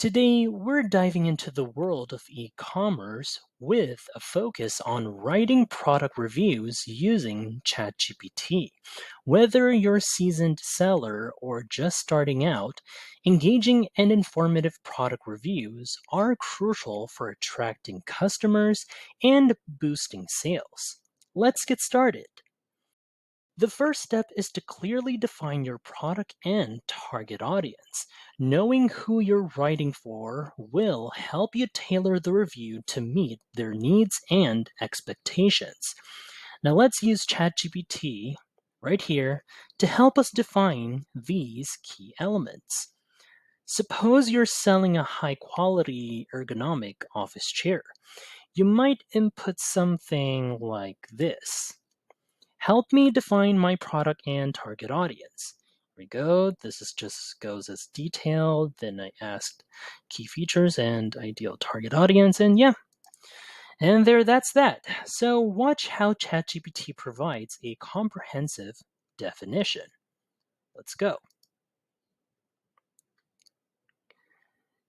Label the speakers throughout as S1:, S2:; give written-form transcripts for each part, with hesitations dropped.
S1: Today, we're diving into the world of e-commerce with a focus on writing product reviews using ChatGPT. Whether you're a seasoned seller or just starting out, engaging and informative product reviews are crucial for attracting customers and boosting sales. Let's get started. The first step is to clearly define your product and target audience. Knowing who you're writing for will help you tailor the review to meet their needs and expectations. Now let's use ChatGPT right here to help us define these key elements. Suppose you're selling a high quality ergonomic office chair. You might input something like this. Help me define my product and target audience. Here we go. This is just goes as detailed. Then I asked key features and ideal target audience, and yeah, and that's that. So watch how ChatGPT provides a comprehensive definition. Let's go.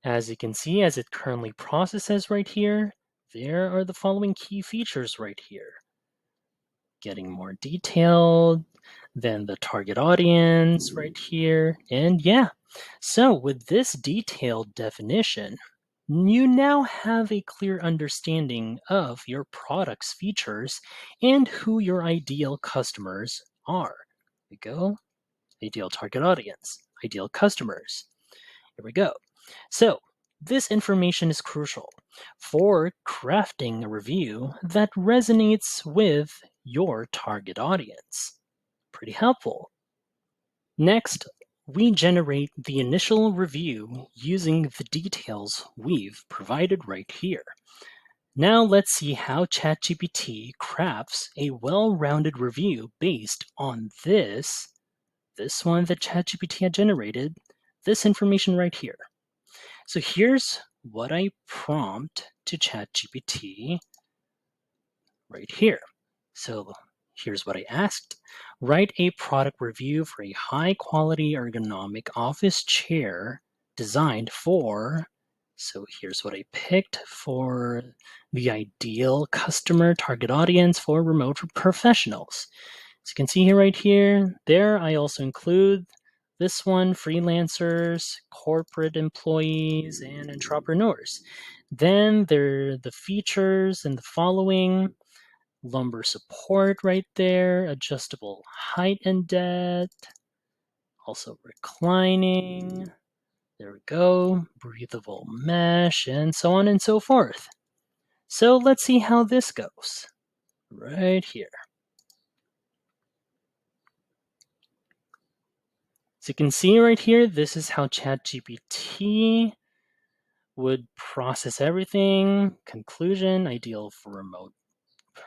S1: As you can see, as it currently processes right here, there are the following key features right here. Getting more detailed than the target audience right here. And yeah, so with this detailed definition, you now have a clear understanding of your product's features and who your ideal customers are. Here we go. Ideal target audience, ideal customers. Here we go. So this information is crucial for crafting a review that resonates with your target audience. Pretty helpful. Next, we generate the initial review using the details we've provided right here. Now let's see how ChatGPT crafts a well-rounded review based on this one that ChatGPT had generated, this information right here. So here's what I prompt to ChatGPT right here. So here's what I asked. Write a product review for a high quality ergonomic office chair designed for, so here's what I picked for the ideal customer target audience for remote professionals. As you can see here right here, there I also include this one, freelancers, corporate employees, and entrepreneurs. Then there are the features and the following. Lumbar support right there, adjustable height and depth, also reclining. There we go, breathable mesh, and so on and so forth. So let's see how this goes right here. So you can see right here, this is how ChatGPT would process everything. Conclusion, ideal for remote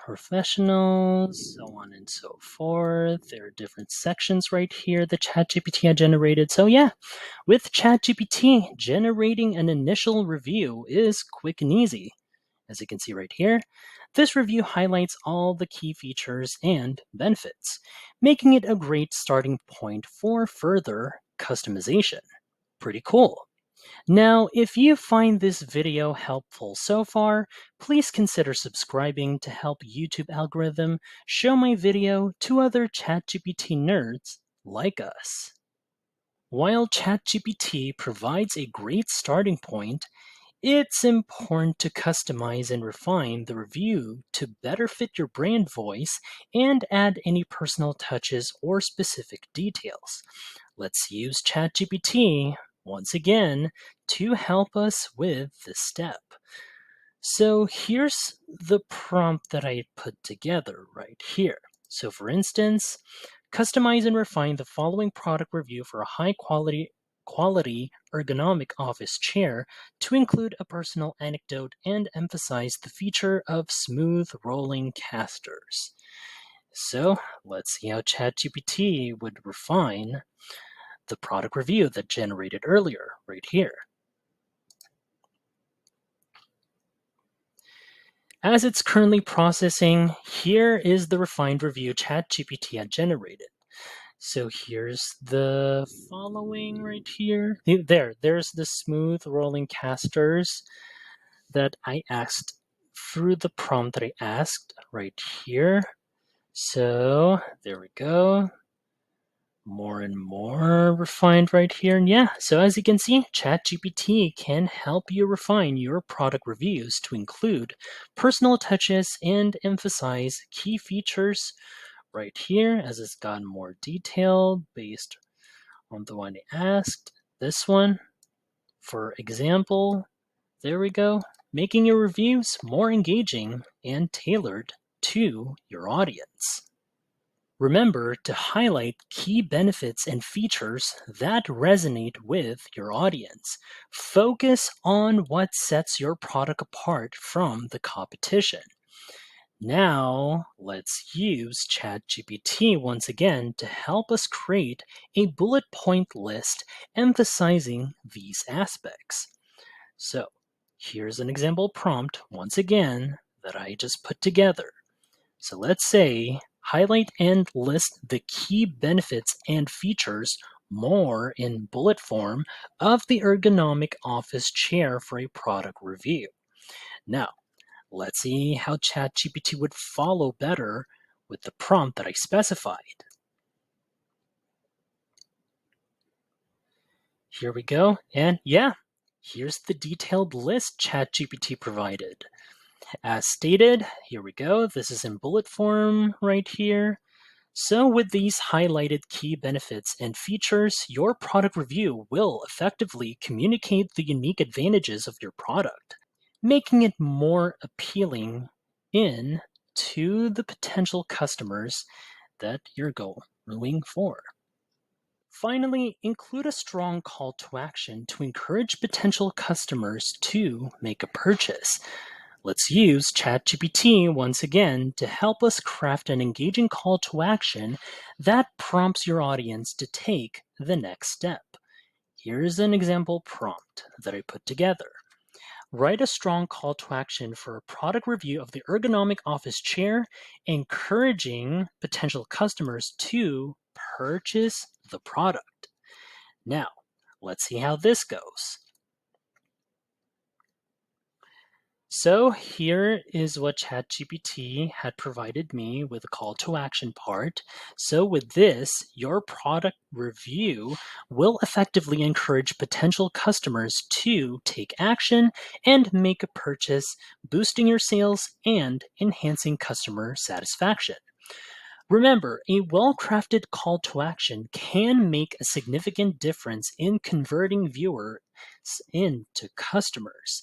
S1: professionals, so on and so forth. There are different sections right here that ChatGPT had generated. So yeah, with ChatGPT, generating an initial review is quick and easy. As you can see right here, this review highlights all the key features and benefits, making it a great starting point for further customization. Pretty cool. Now, if you find this video helpful so far, please consider subscribing to help YouTube algorithm show my video to other ChatGPT nerds like us. While ChatGPT provides a great starting point, it's important to customize and refine the review to better fit your brand voice and add any personal touches or specific details. Let's use ChatGPT once again to help us with this step. So here's the prompt that I put together right here. So for instance, customize and refine the following product review for a high quality ergonomic office chair to include a personal anecdote and emphasize the feature of smooth rolling casters. So let's see how ChatGPT would refine the product review that generated earlier right here. As it's currently processing, here is the refined review ChatGPT had generated. So here's the following right here. There's the smooth rolling casters that I asked through the prompt that I asked right here. So there we go. More and more refined right here. And yeah, so as you can see, ChatGPT can help you refine your product reviews to include personal touches and emphasize key features right here as it's gotten more detailed based on the one I asked. This one, for example, there we go, making your reviews more engaging and tailored to your audience. Remember to highlight key benefits and features that resonate with your audience. Focus on what sets your product apart from the competition. Now, let's use ChatGPT once again to help us create a bullet point list emphasizing these aspects. So, here's an example prompt once again that I just put together. So let's say highlight and list the key benefits and features more in bullet form of the ergonomic office chair for a product review. Now, let's see how ChatGPT would follow better with the prompt that I specified. Here we go, and yeah, here's the detailed list ChatGPT provided. As stated, here we go, this is in bullet form right here. So with these highlighted key benefits and features, your product review will effectively communicate the unique advantages of your product, making it more appealing to the potential customers that you're going for. Finally, include a strong call to action to encourage potential customers to make a purchase. Let's use ChatGPT once again to help us craft an engaging call to action that prompts your audience to take the next step. Here's an example prompt that I put together. Write a strong call to action for a product review of the ergonomic office chair, encouraging potential customers to purchase the product. Now, let's see how this goes. So here is what ChatGPT had provided me with a call to action part. So with this, your product review will effectively encourage potential customers to take action and make a purchase, boosting your sales and enhancing customer satisfaction. Remember, a well-crafted call to action can make a significant difference in converting viewers into customers.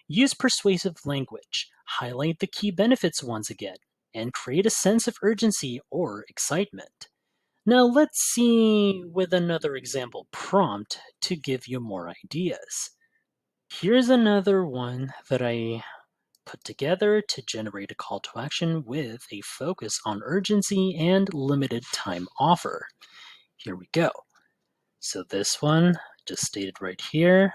S1: Use persuasive language, highlight the key benefits once again, and create a sense of urgency or excitement. Now let's see with another example prompt to give you more ideas. Here's another one that I put together to generate a call to action with a focus on urgency and limited time offer. Here we go. So this one, just stated right here,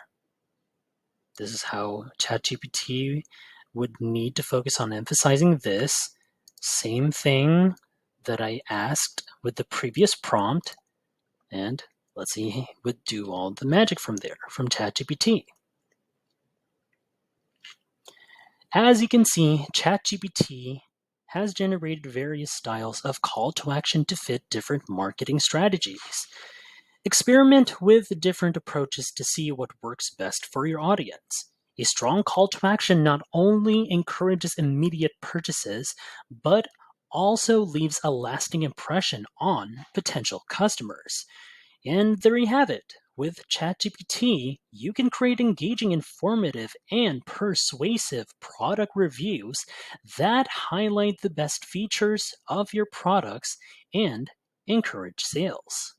S1: this is how ChatGPT would need to focus on emphasizing this. Same thing that I asked with the previous prompt, and let's see, it would do all the magic from there, from ChatGPT. As you can see, ChatGPT has generated various styles of call to action to fit different marketing strategies. Experiment with different approaches to see what works best for your audience. A strong call to action not only encourages immediate purchases, but also leaves a lasting impression on potential customers. And there you have it. With ChatGPT, you can create engaging, informative, and persuasive product reviews that highlight the best features of your products and encourage sales.